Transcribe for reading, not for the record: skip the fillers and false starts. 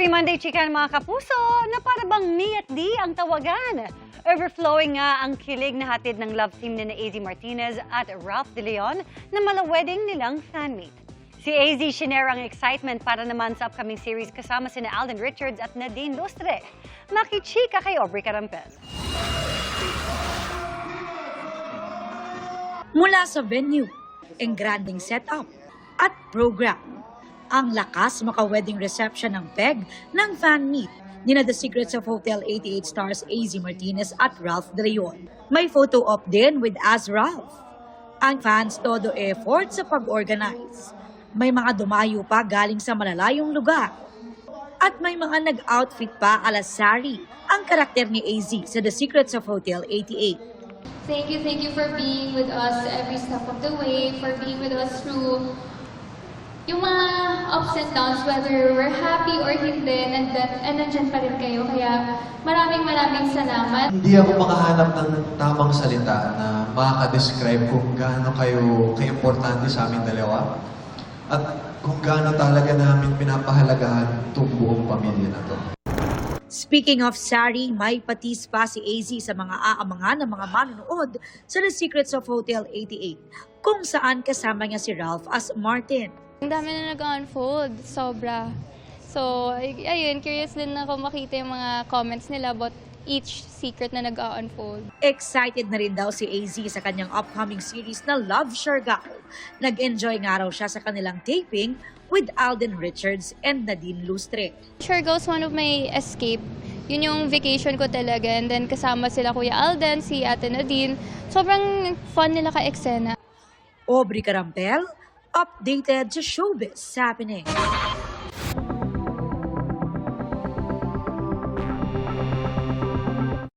Happy Monday, chika mga kapuso, na para bang me at D ang tawagan. Overflowing nga ang kilig na hatid ng love team ni AZ Martinez at Ralph De Leon na mala-wedding nilang fanmate. Si AZ shinare ang excitement para naman sa upcoming series kasama sina Alden Richards at Nadine Lustre. Makichika kay Aubrey Carampel. Mula sa venue, engranding setup at program, ang lakas maka-wedding reception ng PEG ng fan meet ni The Secrets of Hotel 88 stars AZ Martinez at Ralph De Leon. May photo op din with As Ralph. Ang fans todo effort sa pag-organize. May mga dumayo pa galing sa malalayong lugar. At may mga nag-outfit pa ala sari ang karakter ni AZ sa The Secrets of Hotel 88. Thank you for being with us every step of the way, for being with us through yung mga ups and downs, whether we're happy or hindi, and nandyan pa rin kayo. Kaya maraming salamat. Hindi ako makahanap ng tamang salita na makaka-describe kung gaano kayo ka-importante sa aming dalawa at kung gaano talaga namin pinapahalagahan itong buong pamilya na to. Speaking of Sari, may patis pa si AZ sa mga aamangan ng mga manonood sa The Secrets of Hotel 88, kung saan kasama niya si Ralph as Martin. Ang dami na nag-unfold, sobra. So, ayun, curious din ako makita yung mga comments nila about each secret na nag-unfold. Excited na rin daw si AZ sa kanyang upcoming series na Love Siargao. Nag-enjoy nga raw siya sa kanilang taping with Alden Richards and Nadine Lustre. Siargao's one of my escape. Yun yung vacation ko talaga. And then kasama sila Kuya Alden, si Ate Nadine. Sobrang fun nila ka-eksena. Aubrey Carampel, updated sa Showbiz Happening.